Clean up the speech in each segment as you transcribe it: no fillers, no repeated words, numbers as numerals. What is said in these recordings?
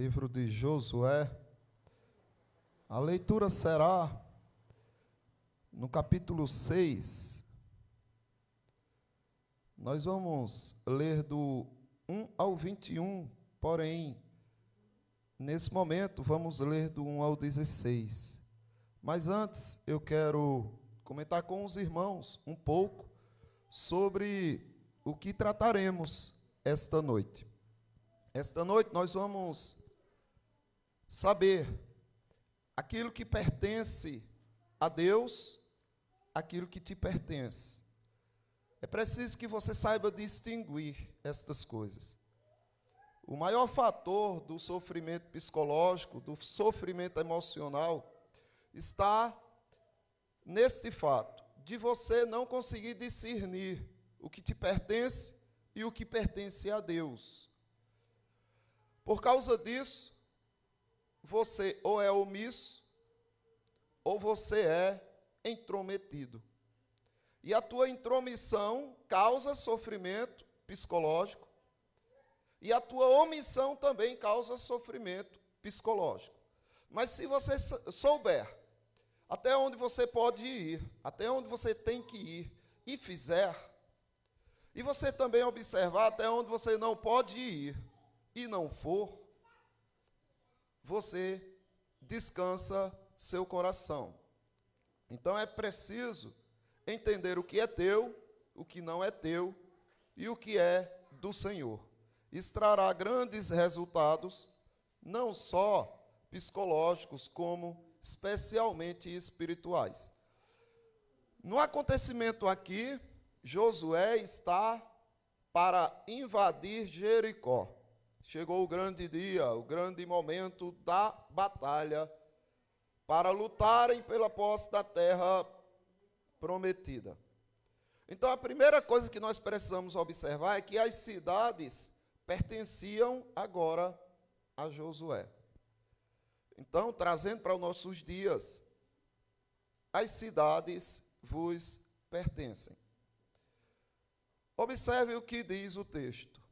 livro de Josué. A leitura será no capítulo 6. Nós vamos ler do 1 ao 21, porém, nesse momento, vamos ler do 1 ao 16. Mas antes, eu quero comentar com os irmãos um pouco sobre o que trataremos esta noite. Esta noite nós vamos saber aquilo que pertence a Deus, aquilo que te pertence. É preciso que você saiba distinguir estas coisas. O maior fator do sofrimento psicológico, do sofrimento emocional, está neste fato, de você não conseguir discernir o que te pertence e o que pertence a Deus. Por causa disso, você ou é omisso, ou você é intrometido. E a tua intromissão causa sofrimento psicológico, e a tua omissão também causa sofrimento psicológico. Mas se você souber até onde você pode ir, até onde você tem que ir, e fizer, e você também observar até onde você não pode ir, e não for, você descansa seu coração. Então é preciso entender o que é teu, o que não é teu e o que é do Senhor. Isso trará grandes resultados, não só psicológicos, como especialmente espirituais. No acontecimento aqui, Josué está para invadir Jericó. Chegou o grande dia, o grande momento da batalha para lutarem pela posse da terra prometida. Então, a primeira coisa que nós precisamos observar é que as cidades pertenciam agora a Josué. Então, trazendo para os nossos dias, as cidades vos pertencem. Observe o que diz o texto.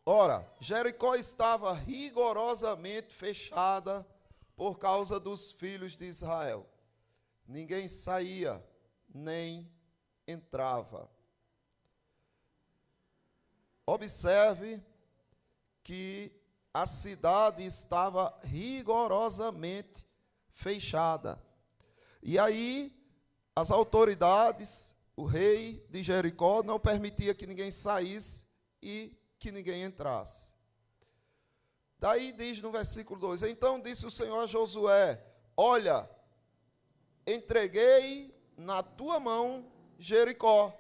Ora, Jericó estava rigorosamente fechada por causa dos filhos de Israel. Ninguém saía, nem entrava. Observe que a cidade estava rigorosamente fechada. E aí, as autoridades, o rei de Jericó, não permitia que ninguém saísse e que ninguém entrasse. Daí diz no versículo 2, então disse o Senhor a Josué, olha, entreguei na tua mão Jericó,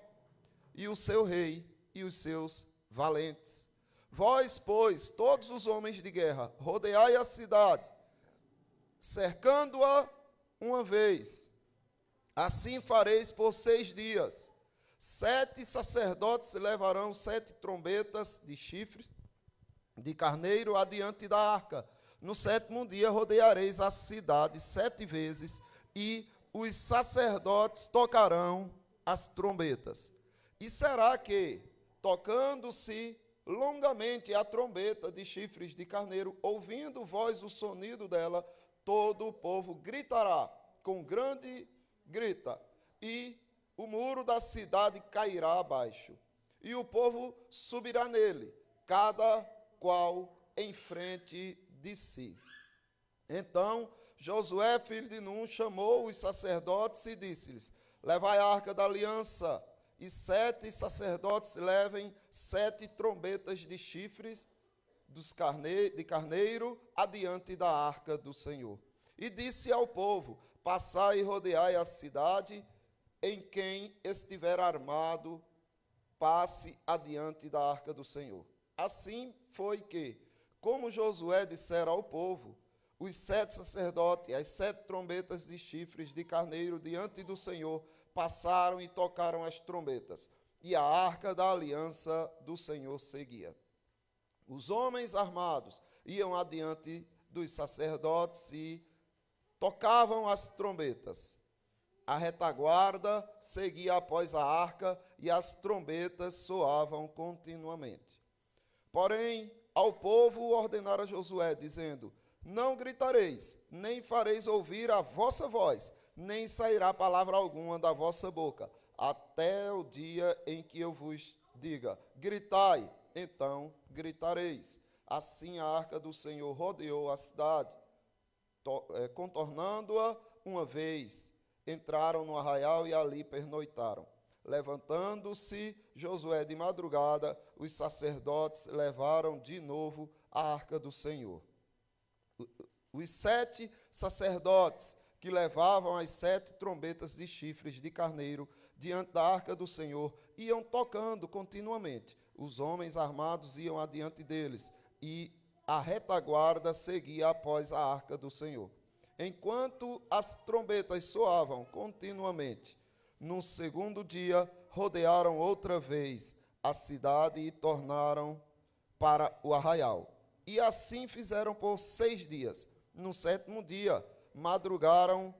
e o seu rei, e os seus valentes. Vós, pois, todos os homens de guerra, rodeai a cidade, cercando-a uma vez. Assim fareis por 6 dias. 7 sacerdotes levarão 7 trombetas de chifres de carneiro adiante da arca. No 7º dia rodeareis a cidade 7 vezes, e os sacerdotes tocarão as trombetas. E será que, tocando-se longamente a trombeta de chifres de carneiro, ouvindo vós o sonido dela, todo o povo gritará com grande grita, e o muro da cidade cairá abaixo, e o povo subirá nele, cada qual em frente de si. Então Josué, filho de Nun, chamou os sacerdotes e disse-lhes, levai a arca da aliança, e 7 sacerdotes levem 7 trombetas de chifres de carneiro adiante da arca do Senhor. E disse ao povo, passai e rodeai a cidade, em quem estiver armado, passe adiante da arca do Senhor. Assim foi que, como Josué dissera ao povo, os 7 sacerdotes e as 7 trombetas de chifres de carneiro diante do Senhor passaram e tocaram as trombetas, e a arca da aliança do Senhor seguia. Os homens armados iam adiante dos sacerdotes e tocavam as trombetas. A retaguarda seguia após a arca e as trombetas soavam continuamente. Porém, ao povo ordenara Josué, dizendo: não gritareis, nem fareis ouvir a vossa voz, nem sairá palavra alguma da vossa boca, até o dia em que eu vos diga: gritai, então gritareis. Assim a arca do Senhor rodeou a cidade, contornando-a uma vez. Entraram no arraial e ali pernoitaram. Levantando-se Josué de madrugada, os sacerdotes levaram de novo a arca do Senhor. Os 7 sacerdotes que levavam as 7 trombetas de chifres de carneiro diante da arca do Senhor iam tocando continuamente. Os homens armados iam adiante deles, e a retaguarda seguia após a arca do Senhor. Enquanto as trombetas soavam continuamente, no segundo dia rodearam outra vez a cidade e tornaram para o arraial. E assim fizeram por 6 dias. No 7º dia, madrugaram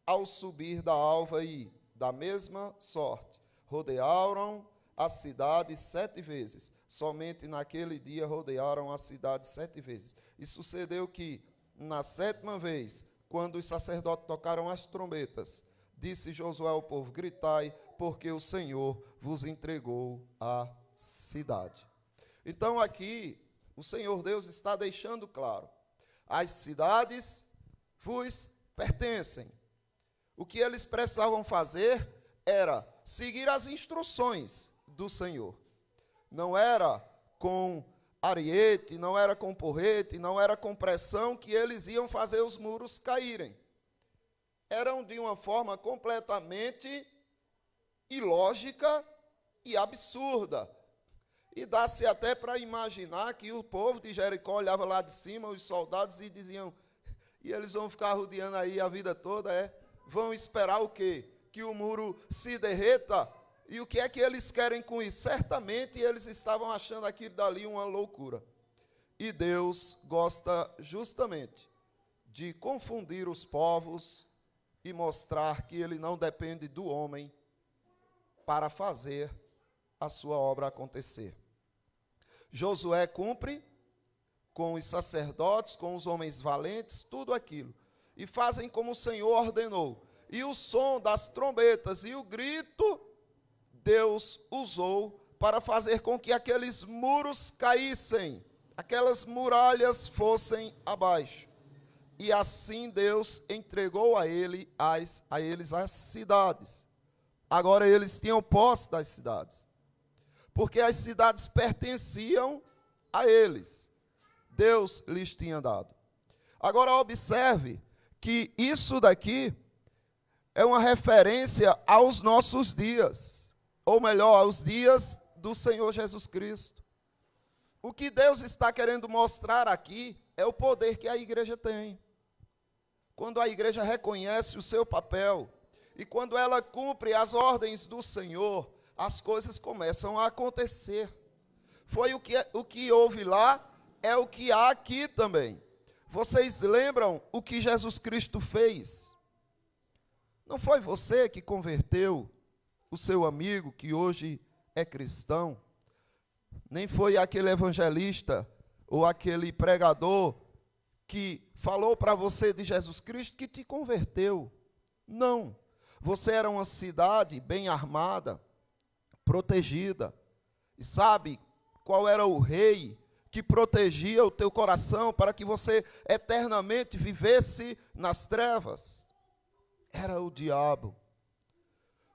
ao subir da alva e, da mesma sorte, rodearam a cidade 7 vezes. Somente naquele dia rodearam a cidade 7 vezes. E sucedeu que, na 7ª vez, quando os sacerdotes tocaram as trombetas, disse Josué ao povo: gritai, porque o Senhor vos entregou a cidade. Então aqui, o Senhor Deus está deixando claro: as cidades vos pertencem. O que eles precisavam fazer era seguir as instruções do Senhor. Não era com ariete, não era com porrete, não era com pressão que eles iam fazer os muros caírem. Eram de uma forma completamente ilógica e absurda. E dá-se até para imaginar que o povo de Jericó olhava lá de cima, os soldados, e diziam: e eles vão ficar rodeando aí a vida toda, vão esperar o quê? Que o muro se derreta? E o que é que eles querem com isso? Certamente eles estavam achando aquilo dali uma loucura. E Deus gosta justamente de confundir os povos e mostrar que ele não depende do homem para fazer a sua obra acontecer. Josué cumpre com os sacerdotes, com os homens valentes, tudo aquilo. E fazem como o Senhor ordenou. E o som das trombetas e o grito, Deus usou para fazer com que aqueles muros caíssem, aquelas muralhas fossem abaixo. E assim Deus entregou a eles as cidades. Agora eles tinham posse das cidades, porque as cidades pertenciam a eles. Deus lhes tinha dado. Agora observe que isso daqui é uma referência aos nossos dias, ou melhor, aos dias do Senhor Jesus Cristo. O que Deus está querendo mostrar aqui é o poder que a igreja tem. Quando a igreja reconhece o seu papel e quando ela cumpre as ordens do Senhor, as coisas começam a acontecer. Foi o que houve lá, é o que há aqui também. Vocês lembram o que Jesus Cristo fez? Não foi você que converteu o seu amigo que hoje é cristão? Nem foi aquele evangelista ou aquele pregador que falou para você de Jesus Cristo que te converteu. Não. Você era uma cidade bem armada, protegida. E sabe qual era o rei que protegia o teu coração para que você eternamente vivesse nas trevas? Era o diabo.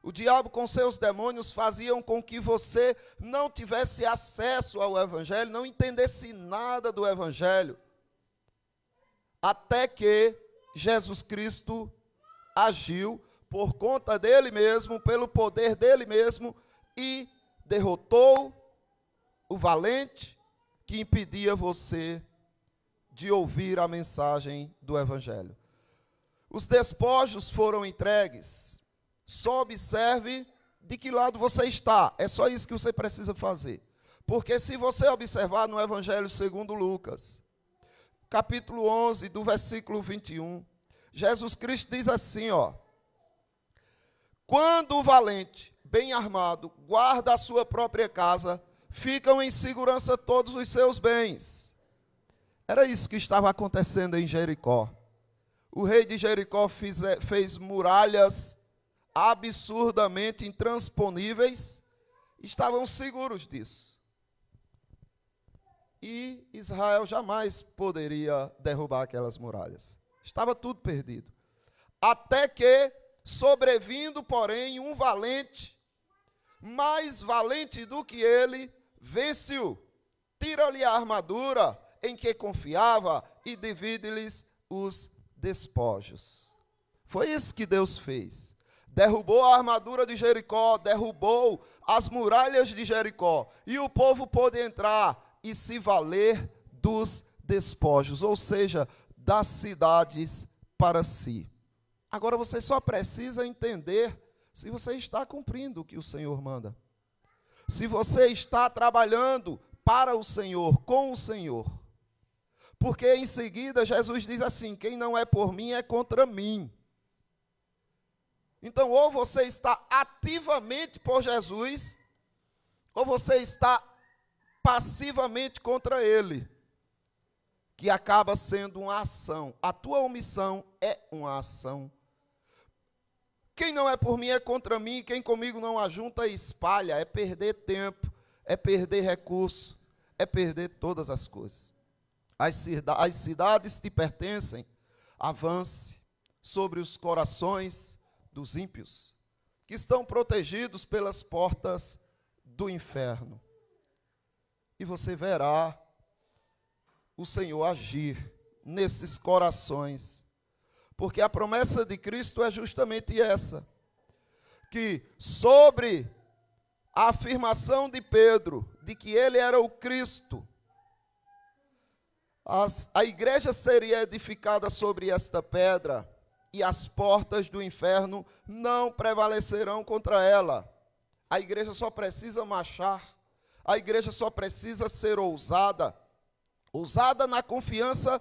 O diabo com seus demônios faziam com que você não tivesse acesso ao evangelho, não entendesse nada do evangelho, até que Jesus Cristo agiu por conta dele mesmo, pelo poder dele mesmo, e derrotou o valente que impedia você de ouvir a mensagem do evangelho. Os despojos foram entregues. Só observe de que lado você está. É só isso que você precisa fazer. Porque se você observar no Evangelho segundo Lucas, capítulo 11, do versículo 21, Jesus Cristo diz assim, quando o valente, bem armado, guarda a sua própria casa, ficam em segurança todos os seus bens. Era isso que estava acontecendo em Jericó. O rei de Jericó fez muralhas absurdamente intransponíveis, estavam seguros disso. E Israel jamais poderia derrubar aquelas muralhas. Estava tudo perdido. Até que, sobrevindo, porém, um valente, mais valente do que ele, vence-o, tira-lhe a armadura em que confiava e divide-lhes os despojos. Foi isso que Deus fez. Derrubou a armadura de Jericó, derrubou as muralhas de Jericó, e o povo pôde entrar e se valer dos despojos, ou seja, das cidades para si. Agora você só precisa entender se você está cumprindo o que o Senhor manda. Se você está trabalhando para o Senhor, com o Senhor. Porque em seguida Jesus diz assim: quem não é por mim é contra mim. Então, ou você está ativamente por Jesus, ou você está passivamente contra ele, que acaba sendo uma ação. A tua omissão é uma ação. Quem não é por mim é contra mim, quem comigo não ajunta espalha. É perder tempo, é perder recurso, é perder todas as coisas. As cidades te pertencem, avance sobre os corações dos ímpios, que estão protegidos pelas portas do inferno. E você verá o Senhor agir nesses corações, porque a promessa de Cristo é justamente essa, que sobre a afirmação de Pedro, de que ele era o Cristo, a igreja seria edificada sobre esta pedra, e as portas do inferno não prevalecerão contra ela. A igreja só precisa marchar, a igreja só precisa ser ousada na confiança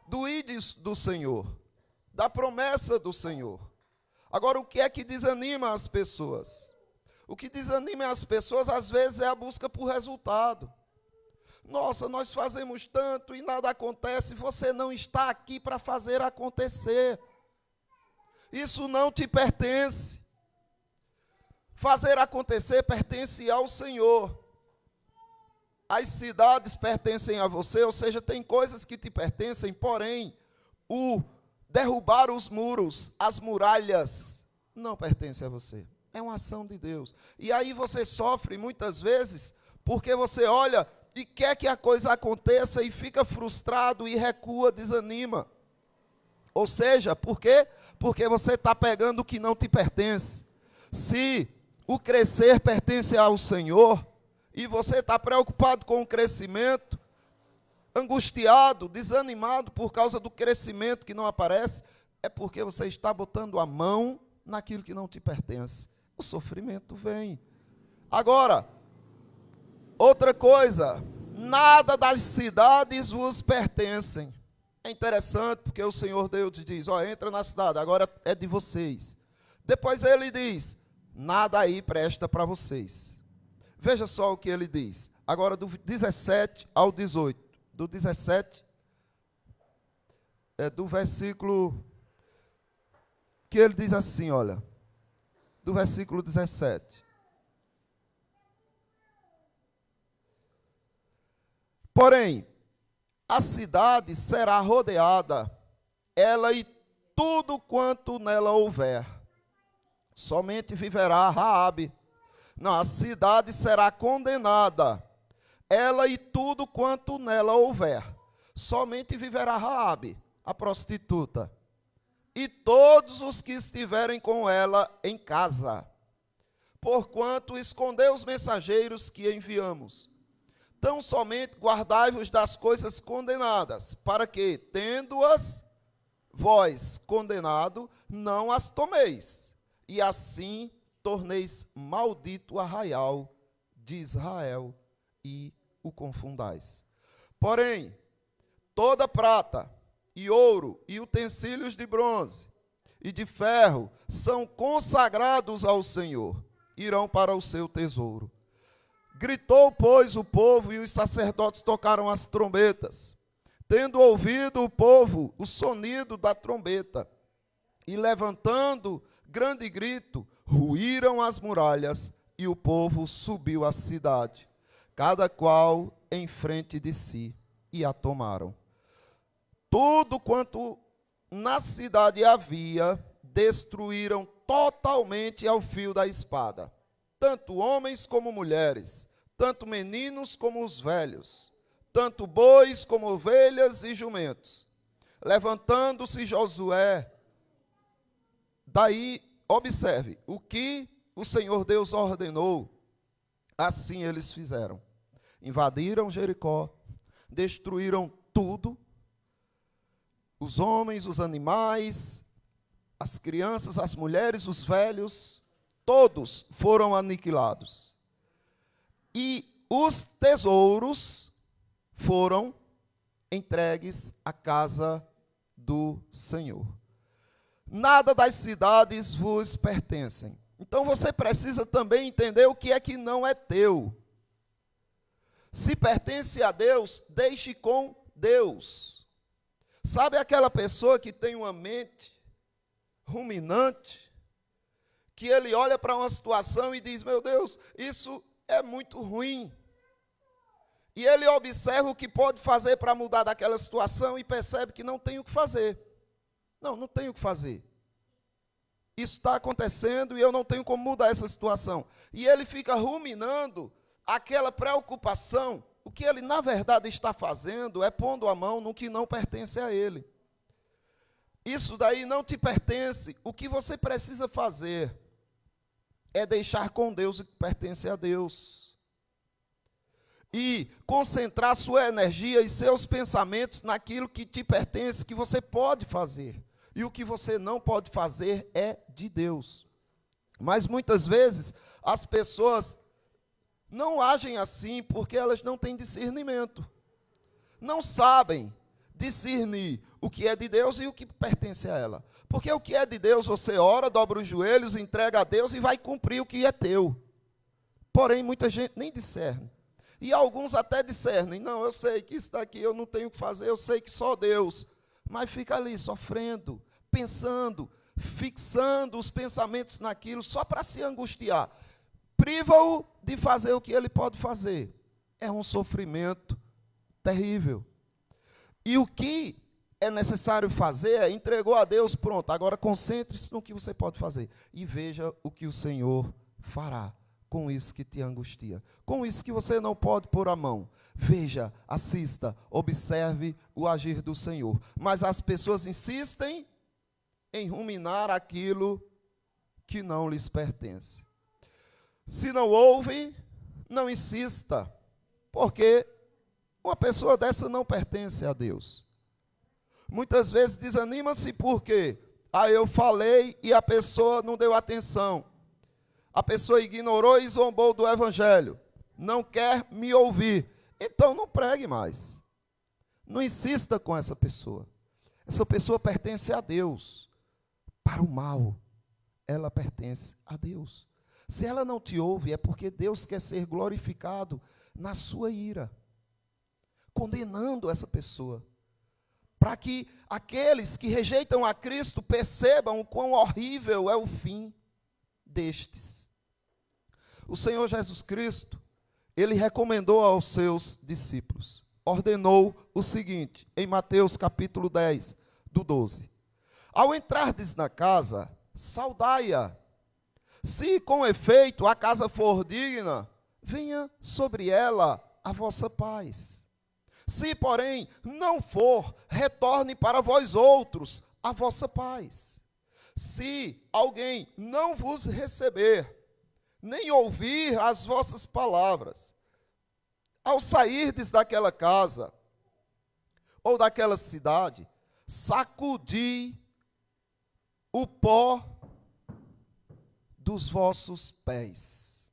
do ídis do Senhor, da promessa do Senhor. Agora, o que é que desanima as pessoas? O que desanima as pessoas, às vezes, é a busca por resultado. Nossa, nós fazemos tanto e nada acontece. Você não está aqui para fazer acontecer. Isso não te pertence. Fazer acontecer pertence ao Senhor. As cidades pertencem a você, ou seja, tem coisas que te pertencem, porém, o derrubar os muros, as muralhas, não pertence a você. É uma ação de Deus. E aí você sofre muitas vezes, porque você olha e quer que a coisa aconteça e fica frustrado e recua, desanima. Ou seja, por quê? Porque você está pegando o que não te pertence. Se o crescer pertence ao Senhor, e você está preocupado com o crescimento, angustiado, desanimado por causa do crescimento que não aparece, é porque você está botando a mão naquilo que não te pertence. O sofrimento vem. Agora, outra coisa, nada das cidades vos pertencem. É interessante porque o Senhor Deus diz, entra na cidade, agora é de vocês. Depois ele diz, nada aí presta para vocês. Veja só o que ele diz. Agora do 17 ao 18. Do 17, do versículo, que ele diz assim, olha. Do versículo 17. Porém, a cidade será rodeada, ela e tudo quanto nela houver. Somente viverá Raabe. Não, a cidade será condenada, ela e tudo quanto nela houver. Somente viverá Raabe, a prostituta, e todos os que estiverem com ela em casa, porquanto escondeu os mensageiros que enviamos. Tão somente guardai-vos das coisas condenadas, para que, tendo-as vós condenado, não as tomeis, e assim torneis maldito o arraial de Israel e o confundais. Porém, toda prata e ouro e utensílios de bronze e de ferro são consagrados ao Senhor, irão para o seu tesouro. Gritou, pois, o povo, e os sacerdotes tocaram as trombetas. Tendo ouvido o povo o sonido da trombeta, e levantando grande grito, ruíram as muralhas, e o povo subiu à cidade, cada qual em frente de si, e a tomaram. Tudo quanto na cidade havia, destruíram totalmente ao fio da espada, tanto homens como mulheres, tanto meninos como os velhos, tanto bois como ovelhas e jumentos. Levantando-se Josué, daí, observe, o que o Senhor Deus ordenou, assim eles fizeram. Invadiram Jericó, destruíram tudo, os homens, os animais, as crianças, as mulheres, os velhos, todos foram aniquilados. E os tesouros foram entregues à casa do Senhor. Nada das cidades vos pertencem. Então você precisa também entender o que é que não é teu. Se pertence a Deus, deixe com Deus. Sabe aquela pessoa que tem uma mente ruminante, que ele olha para uma situação e diz, meu Deus, isso é muito ruim. E ele observa o que pode fazer para mudar daquela situação e percebe que não tem o que fazer. Não tem o que fazer. Isso está acontecendo e eu não tenho como mudar essa situação. E ele fica ruminando aquela preocupação. O que ele, na verdade, está fazendo é pondo a mão no que não pertence a ele. Isso daí não te pertence. O que você precisa fazer é deixar com Deus o que pertence a Deus. E concentrar sua energia e seus pensamentos naquilo que te pertence, que você pode fazer. E o que você não pode fazer é de Deus. Mas muitas vezes as pessoas não agem assim porque elas não têm discernimento. Não sabem discernir o que é de Deus e o que pertence a ela. Porque o que é de Deus, você ora, dobra os joelhos, entrega a Deus e vai cumprir o que é teu. Porém, muita gente nem discerne. E alguns até discernem, não, eu sei que isso daqui eu não tenho o que fazer, eu sei que só Deus. Mas fica ali sofrendo, pensando, fixando os pensamentos naquilo, só para se angustiar. Priva-o de fazer o que ele pode fazer. É um sofrimento terrível. E o que é necessário fazer é entregou a Deus, pronto, agora concentre-se no que você pode fazer. E veja o que o Senhor fará com isso que te angustia, com isso que você não pode pôr a mão. Veja, assista, observe o agir do Senhor. Mas as pessoas insistem em ruminar aquilo que não lhes pertence. Se não ouve, não insista, porque uma pessoa dessa não pertence a Deus. Muitas vezes desanima-se porque eu falei e a pessoa não deu atenção. A pessoa ignorou e zombou do evangelho. Não quer me ouvir. Então não pregue mais. Não insista com essa pessoa. Essa pessoa pertence a Deus. Para o mal, ela pertence a Deus. Se ela não te ouve, é porque Deus quer ser glorificado na sua ira, condenando essa pessoa, para que aqueles que rejeitam a Cristo percebam o quão horrível é o fim destes. O Senhor Jesus Cristo, ele recomendou aos seus discípulos, ordenou o seguinte, em Mateus capítulo 10, do 12. Ao entrardes na casa, saudai-a. Se com efeito a casa for digna, venha sobre ela a vossa paz. Se, porém, não for, retorne para vós outros a vossa paz. Se alguém não vos receber, nem ouvir as vossas palavras, ao sairdes daquela casa ou daquela cidade, sacudi o pó dos vossos pés.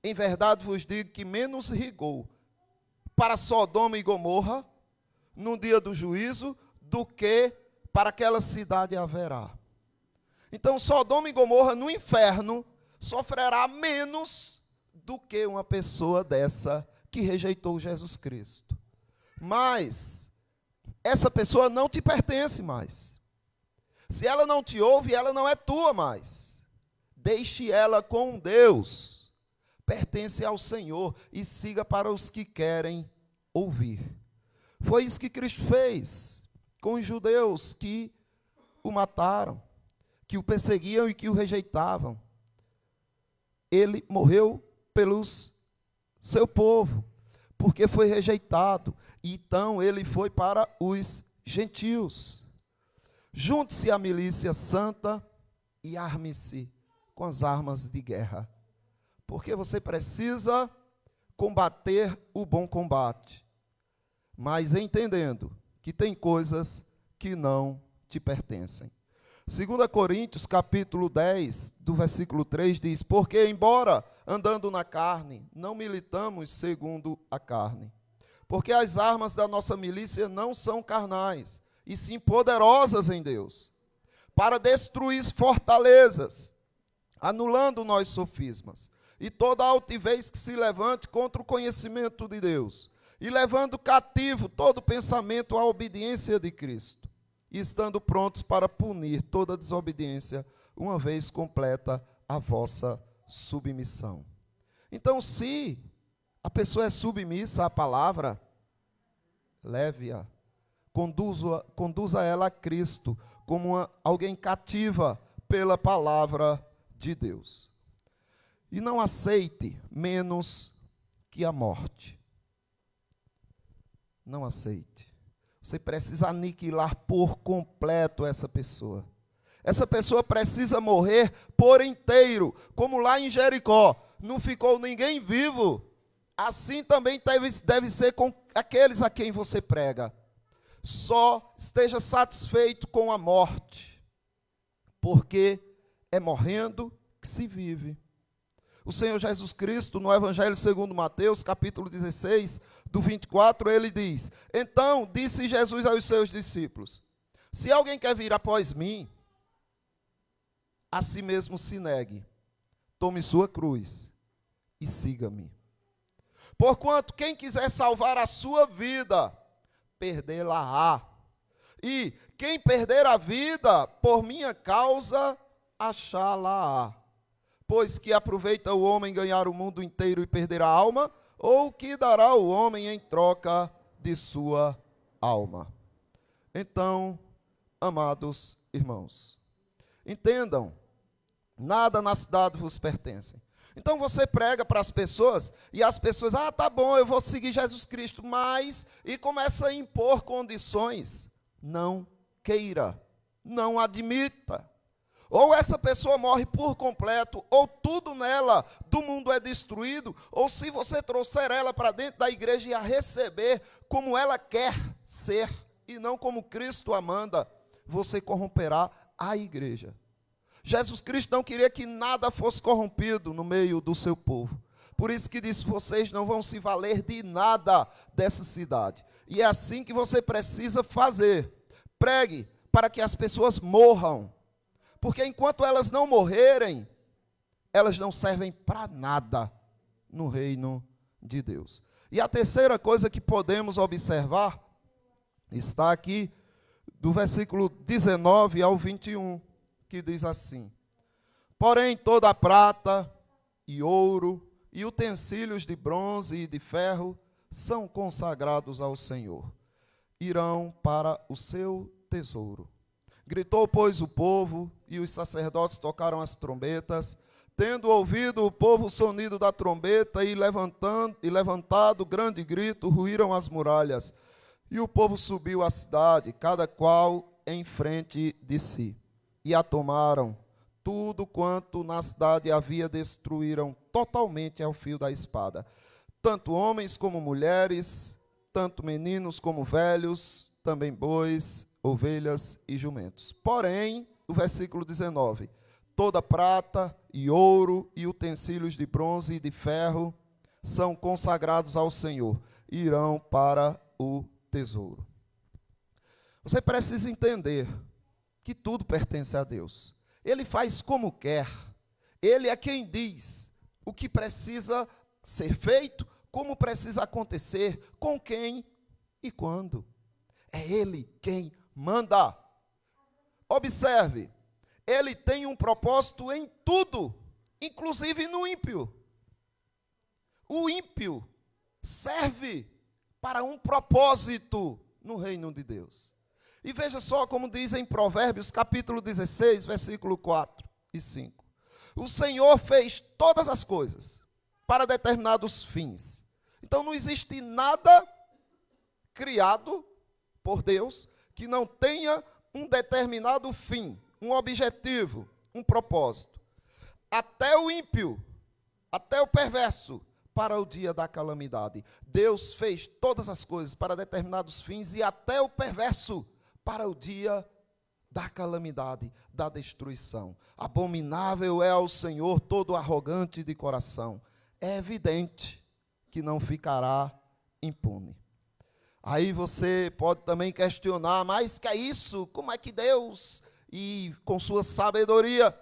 Em verdade vos digo que menos rigor para Sodoma e Gomorra no dia do juízo do que para aquela cidade haverá. Então Sodoma e Gomorra no inferno sofrerá menos do que uma pessoa dessa que rejeitou Jesus Cristo. Mas essa pessoa não te pertence mais. Se ela não te ouve, ela não é tua mais. Deixe ela com Deus. Pertence ao Senhor e siga para os que querem ouvir. Foi isso que Cristo fez com os judeus que o mataram, que o perseguiam e que o rejeitavam. Ele morreu pelos seu povo, porque foi rejeitado. Então ele foi para os gentios. Junte-se à milícia santa e arme-se com as armas de guerra, porque você precisa combater o bom combate, mas entendendo que tem coisas que não te pertencem. 2 Coríntios, capítulo 10, do versículo 3, diz: porque, embora andando na carne, não militamos segundo a carne. Porque as armas da nossa milícia não são carnais, e sim poderosas em Deus, para destruir fortalezas, anulando nós sofismas, e toda altivez que se levante contra o conhecimento de Deus, e levando cativo todo pensamento à obediência de Cristo, e estando prontos para punir toda desobediência, uma vez completa a vossa submissão. Então, se a pessoa é submissa à palavra, leve-a, conduza ela a Cristo, como alguém cativa pela palavra de Deus. E não aceite menos que a morte. Não aceite. Você precisa aniquilar por completo essa pessoa. Essa pessoa precisa morrer por inteiro, como lá em Jericó. Não ficou ninguém vivo. Assim também deve ser com aqueles a quem você prega. Só esteja satisfeito com a morte, porque é morrendo que se vive. O Senhor Jesus Cristo, no Evangelho segundo Mateus, capítulo 16, do 24, ele diz: então disse Jesus aos seus discípulos: se alguém quer vir após mim, a si mesmo se negue, tome sua cruz e siga-me. Porquanto quem quiser salvar a sua vida, perdê-la-á. E quem perder a vida por minha causa, achá-la-á. Pois que aproveita o homem ganhar o mundo inteiro e perder a alma, ou que dará o homem em troca de sua alma? Então, amados irmãos, entendam, nada na cidade vos pertence. Então você prega para as pessoas, e as pessoas, tá bom, eu vou seguir Jesus Cristo, mas, e começa a impor condições. Não queira, não admita. Ou essa pessoa morre por completo, ou tudo nela do mundo é destruído, ou se você trouxer ela para dentro da igreja e a receber como ela quer ser, e não como Cristo a manda, você corromperá a igreja. Jesus Cristo não queria que nada fosse corrompido no meio do seu povo. Por isso que disse: vocês não vão se valer de nada dessa cidade. E é assim que você precisa fazer. Pregue para que as pessoas morram. Porque enquanto elas não morrerem, elas não servem para nada no reino de Deus. E a terceira coisa que podemos observar está aqui do versículo 19 ao 21, que diz assim: porém toda a prata e ouro e utensílios de bronze e de ferro são consagrados ao Senhor, irão para o seu tesouro. Gritou, pois, o povo, e os sacerdotes tocaram as trombetas. Tendo ouvido o povo o sonido da trombeta e levantado grande grito, ruíram as muralhas. E o povo subiu à cidade, cada qual em frente de si. E a tomaram. Tudo quanto na cidade havia destruíram totalmente ao fio da espada. Tanto homens como mulheres, tanto meninos como velhos, também bois, ovelhas e jumentos. Porém, o versículo 19, toda prata e ouro e utensílios de bronze e de ferro são consagrados ao Senhor, irão para o tesouro. Você precisa entender que tudo pertence a Deus. Ele faz como quer. Ele é quem diz o que precisa ser feito, como precisa acontecer, com quem e quando. É Ele quem manda. Observe, Ele tem um propósito em tudo, inclusive no ímpio. O ímpio serve para um propósito no reino de Deus. E veja só como diz em Provérbios, capítulo 16, versículo 4 e 5. O Senhor fez todas as coisas para determinados fins. Então não existe nada criado por Deus que não tenha um determinado fim, um objetivo, um propósito. Até o ímpio, até o perverso, para o dia da calamidade. Deus fez todas as coisas para determinados fins e até o perverso para o dia da calamidade, da destruição. Abominável é ao Senhor todo arrogante de coração. É evidente que não ficará impune. Aí você pode também questionar, mas que é isso? Como é que Deus, e com sua sabedoria,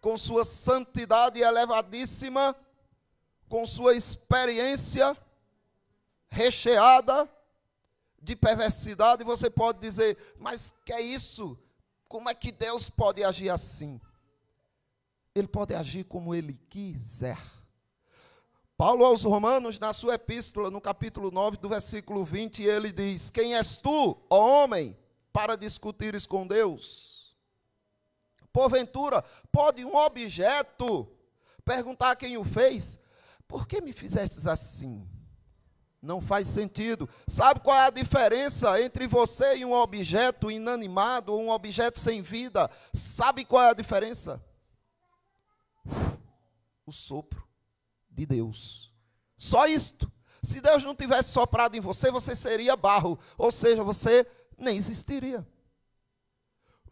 com sua santidade elevadíssima, com sua experiência recheada de perversidade, você pode dizer, mas que é isso? Como é que Deus pode agir assim? Ele pode agir como Ele quiser. Paulo aos Romanos, na sua epístola, no capítulo 9, do versículo 20, ele diz, quem és tu, ó homem, para discutires com Deus? Porventura, pode um objeto perguntar a quem o fez, por que me fizestes assim? Não faz sentido. Sabe qual é a diferença entre você e um objeto inanimado ou um objeto sem vida? Sabe qual é a diferença? O sopro de Deus. Só isto. Se Deus não tivesse soprado em você, você seria barro. Ou seja, você nem existiria.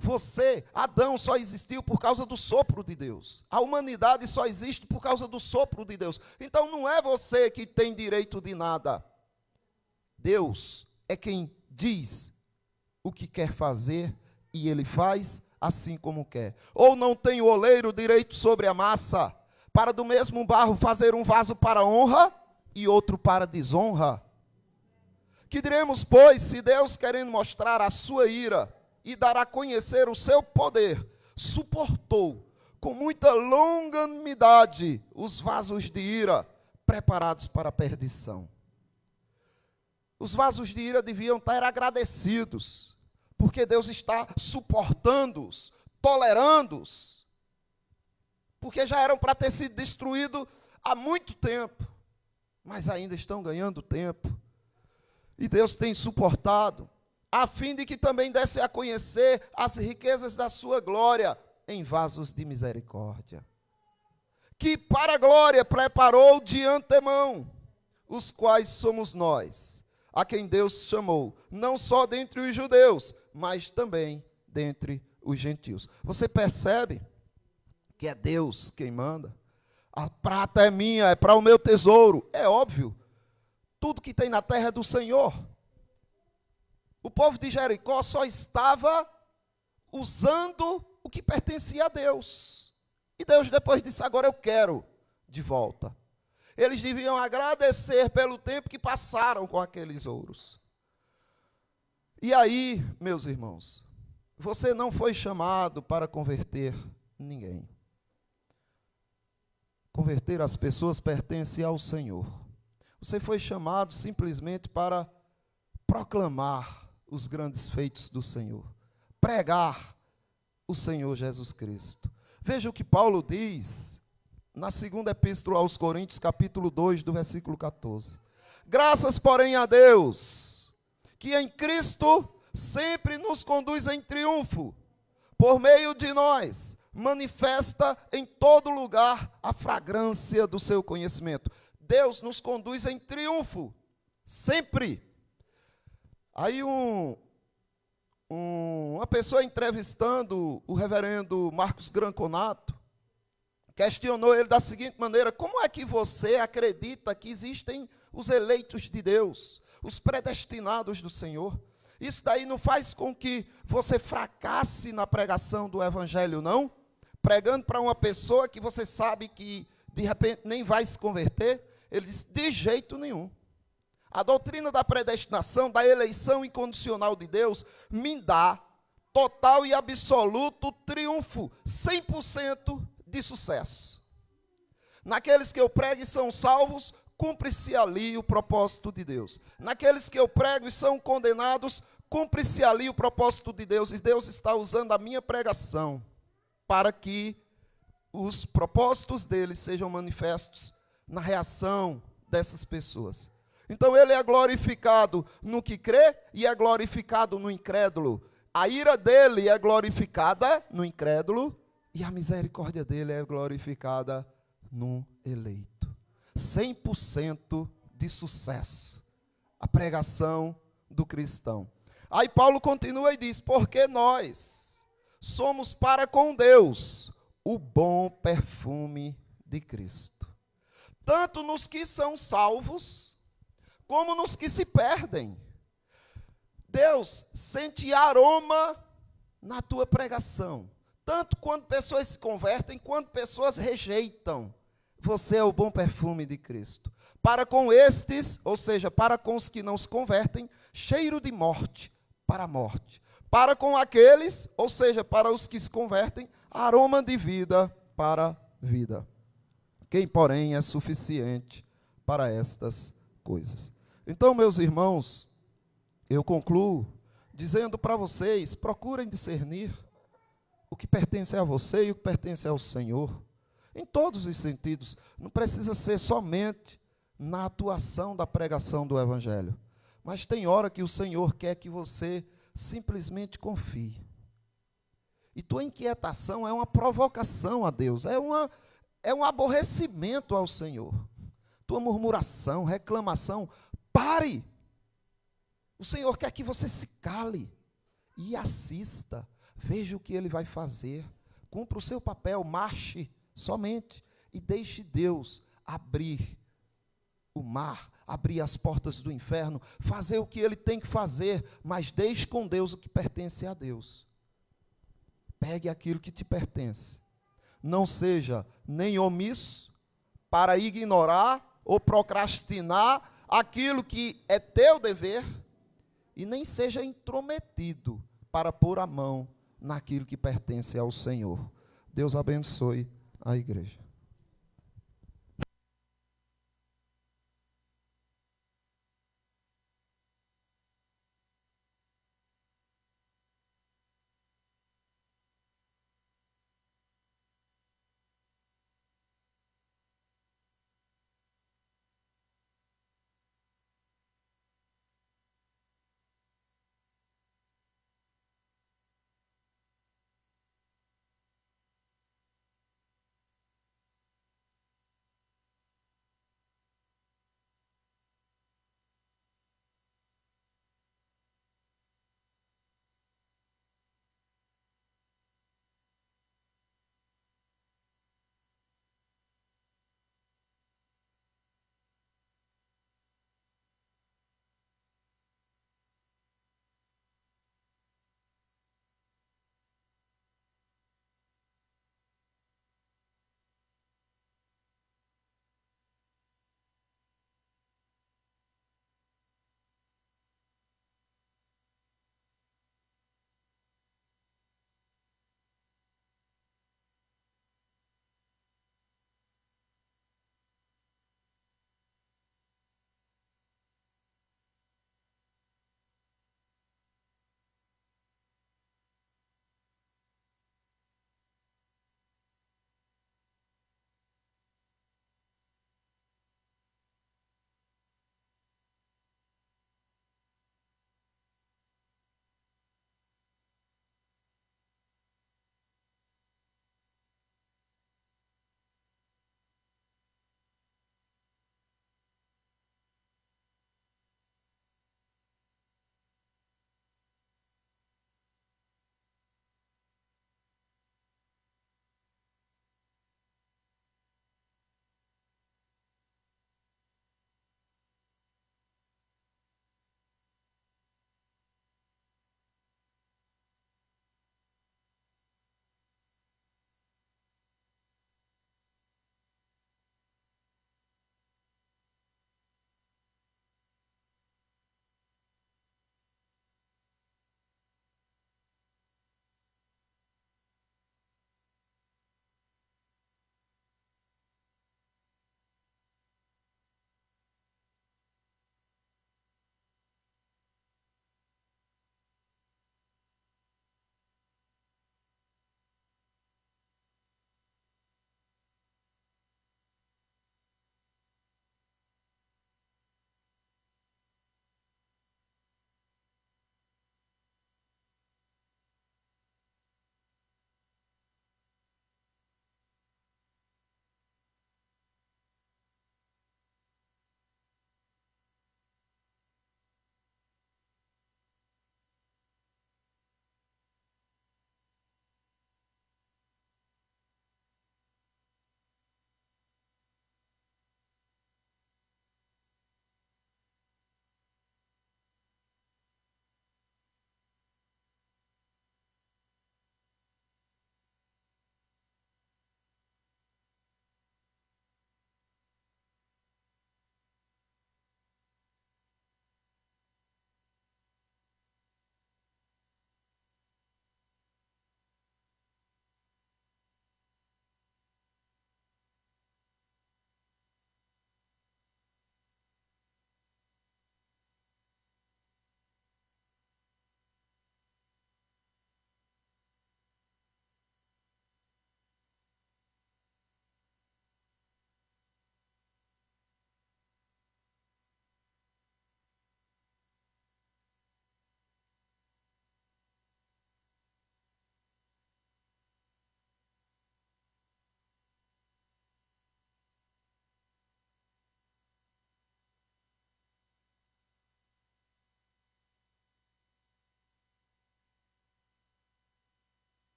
Você, Adão, só existiu por causa do sopro de Deus. A humanidade só existe por causa do sopro de Deus. Então não é você que tem direito de nada. Deus é quem diz o que quer fazer e Ele faz assim como quer. Ou não tem o oleiro direito sobre a massa, para do mesmo barro fazer um vaso para honra e outro para desonra? Que diremos, pois, se Deus, querendo mostrar a sua ira e dar a conhecer o seu poder, suportou com muita longanimidade os vasos de ira preparados para a perdição. Os vasos de ira deviam estar agradecidos, porque Deus está suportando-os, tolerando-os, porque já eram para ter sido destruídos há muito tempo, mas ainda estão ganhando tempo. E Deus tem suportado, a fim de que também desse a conhecer as riquezas da sua glória em vasos de misericórdia, que para a glória preparou de antemão, os quais somos nós, a quem Deus chamou, não só dentre os judeus, mas também dentre os gentios. Você percebe que é Deus quem manda? A prata é minha, é para o meu tesouro. É óbvio, tudo que tem na terra é do Senhor. O povo de Jericó só estava usando o que pertencia a Deus. E Deus depois disse, agora eu quero de volta. Eles deviam agradecer pelo tempo que passaram com aqueles ouros. E aí, meus irmãos, você não foi chamado para converter ninguém. Converter as pessoas pertence ao Senhor. Você foi chamado simplesmente para proclamar os grandes feitos do Senhor, pregar o Senhor Jesus Cristo. Veja o que Paulo diz na segunda epístola aos Coríntios, capítulo 2, do versículo 14. Graças, porém, a Deus, que em Cristo sempre nos conduz em triunfo, por meio de nós, manifesta em todo lugar a fragrância do seu conhecimento. Deus nos conduz em triunfo, sempre. Aí uma pessoa entrevistando o reverendo Marcos Granconato, questionou ele da seguinte maneira, como é que você acredita que existem os eleitos de Deus, os predestinados do Senhor? Isso daí não faz com que você fracasse na pregação do evangelho, não? Pregando para uma pessoa que você sabe que de repente nem vai se converter, ele diz, de jeito nenhum. A doutrina da predestinação, da eleição incondicional de Deus, me dá total e absoluto triunfo, 100% de sucesso. Naqueles que eu prego e são salvos, cumpre-se ali o propósito de Deus. Naqueles que eu prego e são condenados, cumpre-se ali o propósito de Deus. E Deus está usando a minha pregação para que os propósitos dele sejam manifestos na reação dessas pessoas. Então ele é glorificado no que crê e é glorificado no incrédulo. A ira dele é glorificada no incrédulo e a misericórdia dele é glorificada no eleito. 100% de sucesso. A pregação do cristão. Aí Paulo continua e diz, porque nós somos para com Deus o bom perfume de Cristo. Tanto nos que são salvos, como nos que se perdem. Deus sente aroma na tua pregação. Tanto quando pessoas se convertem, quanto pessoas rejeitam. Você é o bom perfume de Cristo. Para com estes, ou seja, para com os que não se convertem, cheiro de morte para a morte. Para com aqueles, ou seja, para os que se convertem, aroma de vida para a vida. Quem, porém, é suficiente para estas coisas. Então, meus irmãos, eu concluo dizendo para vocês, procurem discernir o que pertence a você e o que pertence ao Senhor. Em todos os sentidos. Não precisa ser somente na atuação da pregação do Evangelho. Mas tem hora que o Senhor quer que você simplesmente confie. E tua inquietação é uma provocação a Deus, é um aborrecimento ao Senhor. Tua murmuração, reclamação, pare. O Senhor quer que você se cale e assista, veja o que Ele vai fazer, cumpra o seu papel, marche somente e deixe Deus abrir o mar, abrir as portas do inferno, fazer o que Ele tem que fazer, mas deixe com Deus o que pertence a Deus. Pegue aquilo que te pertence. Não seja nem omisso para ignorar ou procrastinar aquilo que é teu dever e nem seja intrometido para pôr a mão naquilo que pertence ao Senhor. Deus abençoe a igreja.